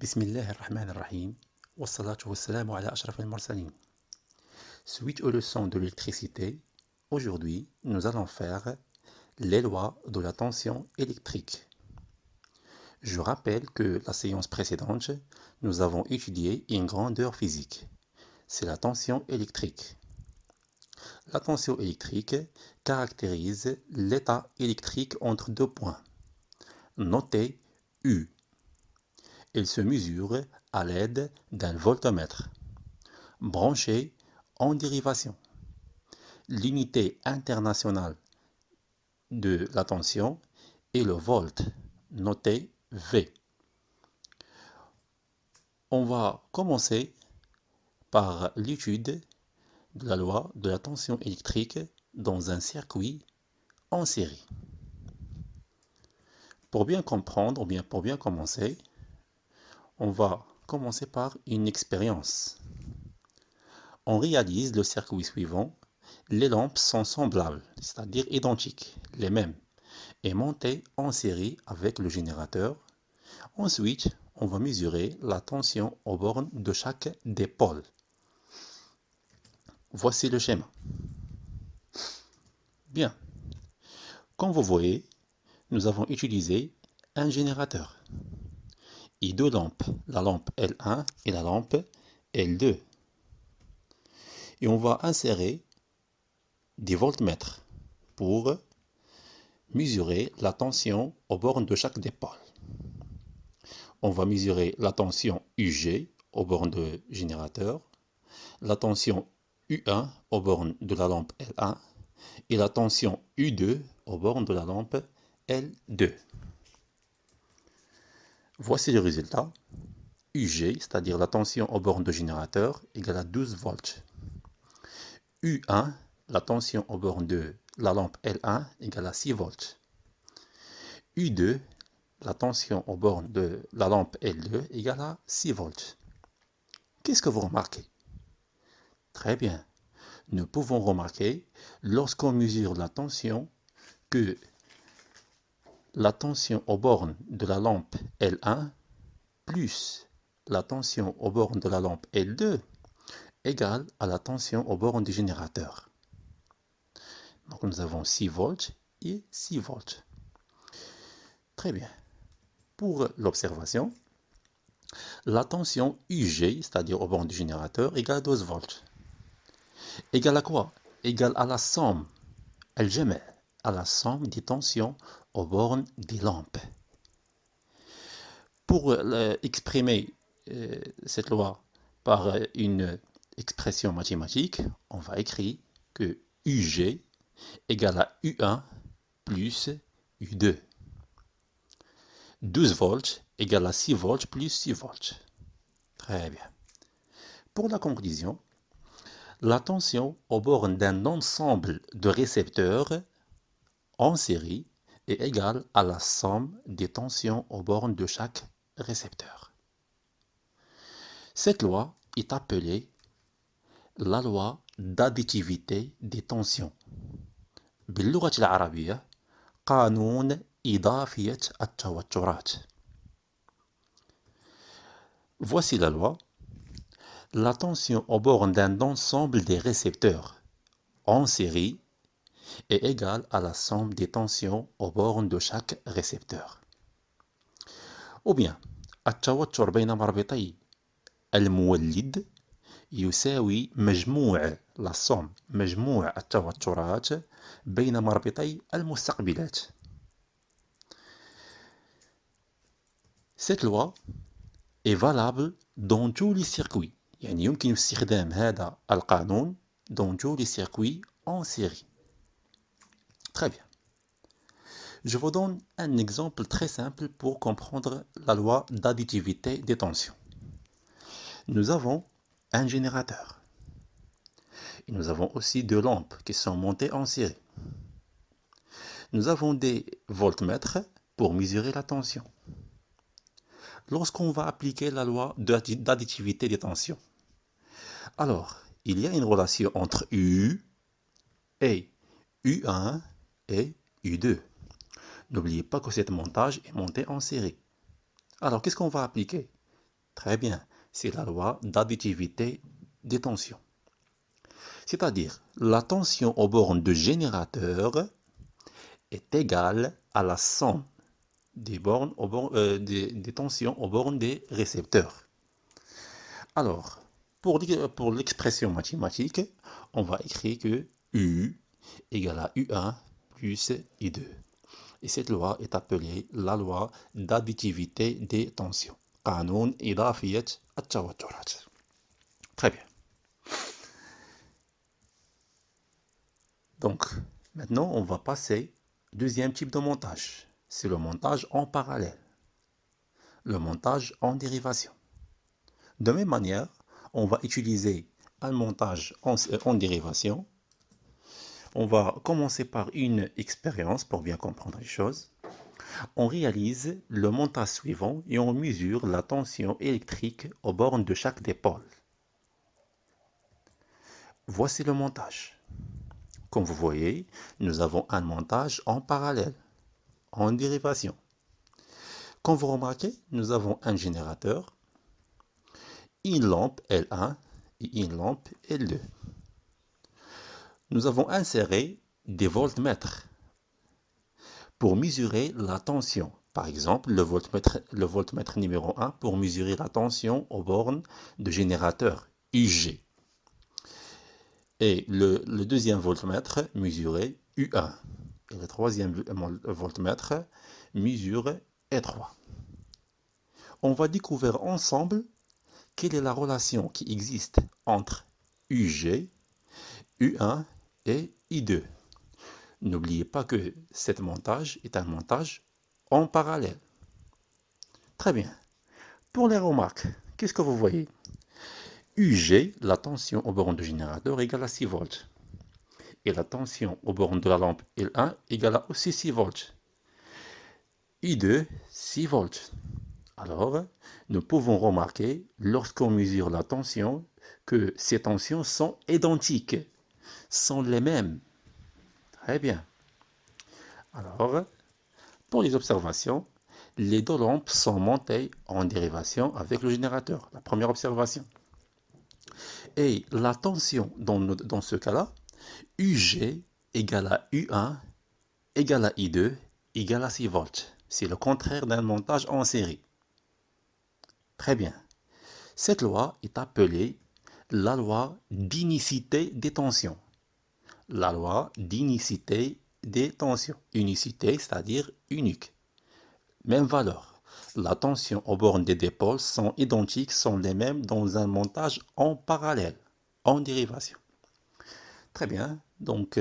بسم الله الرحمن الرحيم والصلاة والسلام على أشرف المرسلين. Suite aux leçons de l'électricité, aujourd'hui nous allons faire les lois de la tension électrique. Je rappelle que la séance précédente, nous avons étudié une grandeur physique. C'est la tension électrique. La tension électrique caractérise l'état électrique entre deux points, noté U. Elle se mesure à l'aide d'un voltmètre, branché en dérivation. L'unité internationale de la tension est le volt, noté V. On va commencer par l'étude de la loi de la tension électrique dans un circuit en série. Pour bien comprendre, ou bien pour bien commencer, on va commencer par une expérience. On réalise le circuit suivant. Les lampes sont semblables, c'est-à-dire identiques, les mêmes, et montées en série avec le générateur. Ensuite, on va mesurer la tension aux bornes de chaque des pôles. Voici le schéma. Bien. Comme vous voyez, nous avons utilisé un générateur et deux lampes, la lampe L1 et la lampe L2. Et on va insérer des voltmètres pour mesurer la tension aux bornes de chaque des pôles. On va mesurer la tension UG aux bornes de générateur, la tension U1 aux bornes de la lampe L1 et la tension U2 aux bornes de la lampe L2. Voici le résultat. UG, c'est-à-dire la tension aux bornes de générateur, égale à 12 volts. U1, la tension aux bornes de la lampe L1, égale à 6 volts. U2, la tension aux bornes de la lampe L2 égale à 6 volts. Qu'est-ce que vous remarquez? Très bien. Nous pouvons remarquer, lorsqu'on mesure la tension, que la tension aux bornes de la lampe L1 plus la tension aux bornes de la lampe L2 égale à la tension aux bornes du générateur. Donc nous avons 6 volts et 6 volts. Très bien. Pour l'observation, la tension UG, c'est-à-dire aux bornes du générateur, égale à 12 volts. Égale à quoi? Égale à la somme, à la somme des tensions aux bornes des lampes. Pour exprimer cette loi par une expression mathématique, on va écrire que UG égale à U1 plus U2. 12 volts égale à 6 volts plus 6 volts. Très bien. Pour la conclusion, la tension aux bornes d'un ensemble de récepteurs en série est égale à la somme des tensions aux bornes de chaque récepteur. Cette loi est appelée la loi d'additivité des tensions. باللغة العربية قانون إضافية التوترات. Voici la loi. La tension aux bornes d'un ensemble des récepteurs en série est égale à la somme des tensions aux bornes de chaque récepteur. Ou bien, التوتر بين مربطي المولد يساوي مجموع la somme مجموع التوترات بين مربطي المستقبلات. Cette loi est valable dans tous les circuits. يعني يمكن استخدام هذا القانون dans tous les circuits en série. Très bien. Je vous donne un exemple très simple pour comprendre la loi d'additivité des tensions. Nous avons un générateur. Et nous avons aussi deux lampes qui sont montées en série. Nous avons des voltmètres pour mesurer la tension. Lorsqu'on va appliquer la loi d'additivité des tensions, alors il y a une relation entre U et U1 et U2. N'oubliez pas que cette montage est montée en série. Alors qu'est-ce qu'on va appliquer? Très bien, c'est la loi d'additivité des tensions. C'est-à-dire, la tension aux bornes de générateur est égale à la somme des tensions aux bornes des récepteurs. Alors, pour l'expression mathématique, on va écrire que U égale à U1 plus I2. Et cette loi est appelée la loi d'additivité des tensions. قانون إضافية التوترات. Très bien. Donc, maintenant, on va passer au deuxième type de montage. C'est le montage en parallèle. Le montage en dérivation. De même manière, on va utiliser un montage en dérivation. On va commencer par une expérience pour bien comprendre les choses. On réalise le montage suivant et on mesure la tension électrique aux bornes de chaque dipôle. Voici le montage. Comme vous voyez, nous avons un montage en parallèle, en dérivation. Comme vous remarquez, nous avons un générateur, une lampe L1 et une lampe L2. Nous avons inséré des voltmètres pour mesurer la tension. Par exemple, le voltmètre numéro 1 pour mesurer la tension aux bornes de générateur UG. Et le deuxième voltmètre mesurait U1. Et le troisième voltmètre mesure E3. On va découvrir ensemble quelle est la relation qui existe entre UG, U1 et I2. N'oubliez pas que ce montage est un montage en parallèle. Très bien. Pour les remarques, qu'est-ce que vous voyez? UG, la tension aux bornes de générateur égale à 6 volts. Et la tension aux bornes de la lampe L1 égale à aussi 6 volts. I2, 6 volts. Alors, nous pouvons remarquer, lorsqu'on mesure la tension, que ces tensions sont identiques, sont les mêmes. Très bien. Alors, pour les observations, les deux lampes sont montées en dérivation avec le générateur. La première observation. Et la tension dans ce cas-là, UG égale à U1 égale à I2 égale à 6 volts. C'est le contraire d'un montage en série. Très bien. Cette loi est appelée la loi d'unicité des tensions. La loi d'unicité des tensions. Unicité, c'est-à-dire unique. Même valeur. La tension aux bornes des dipôles sont identiques, sont les mêmes dans un montage en parallèle, en dérivation. Très bien. Donc,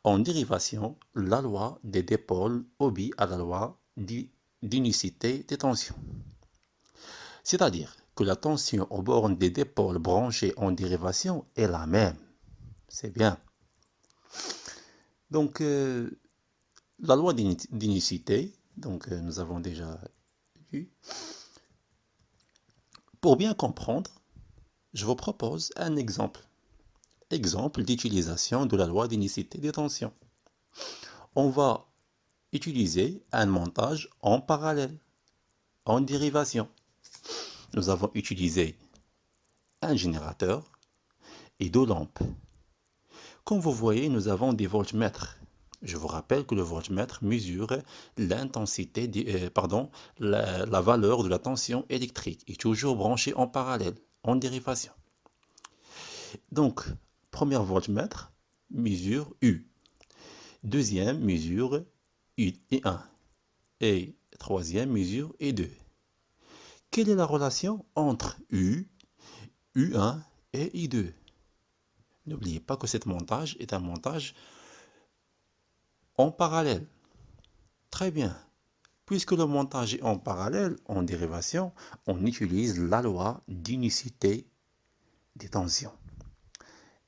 en dérivation, la loi des dipôles obéit à la loi d'unicité des tensions. C'est-à-dire que la tension aux bornes des dipôles branchés en dérivation est la même. C'est bien. Donc, la loi d'unicité, donc nous avons déjà vu. Pour bien comprendre, je vous propose un exemple. Exemple d'utilisation de la loi d'unicité des tensions. On va utiliser un montage en parallèle, en dérivation. Nous avons utilisé un générateur et deux lampes. Comme vous voyez, nous avons des voltmètres. Je vous rappelle que le voltmètre mesure l'intensité, la valeur de la tension électrique est toujours branché en parallèle, en dérivation. Donc, premier voltmètre mesure U. Deuxième mesure I1. Et troisième mesure I2. Quelle est la relation entre U, U1 et I2? N'oubliez pas que ce montage est un montage en parallèle. Très bien. Puisque le montage est en parallèle, en dérivation, on utilise la loi d'unicité des tensions.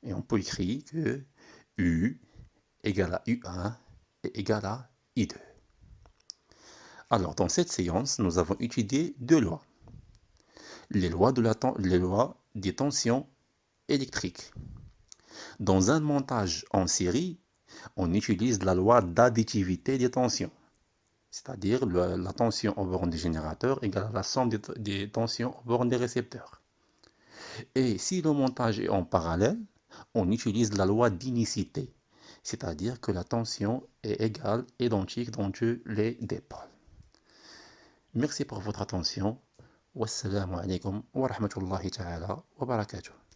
Et on peut écrire que U égale à U1 est égal à I2. Alors, dans cette séance, nous avons étudié deux lois. Les lois des tensions électriques. Dans un montage en série, on utilise la loi d'additivité des tensions. c'est-à-dire la tension aux bornes des générateurs égale à la somme des tensions aux bornes des récepteurs. Et si le montage est en parallèle, on utilise la loi d'inicité, c'est-à-dire que la tension est égale, identique dans tous les dépôts. Merci pour votre attention. Wassalamu alaikum wa rahmatullahi ta'ala wa barakatuh.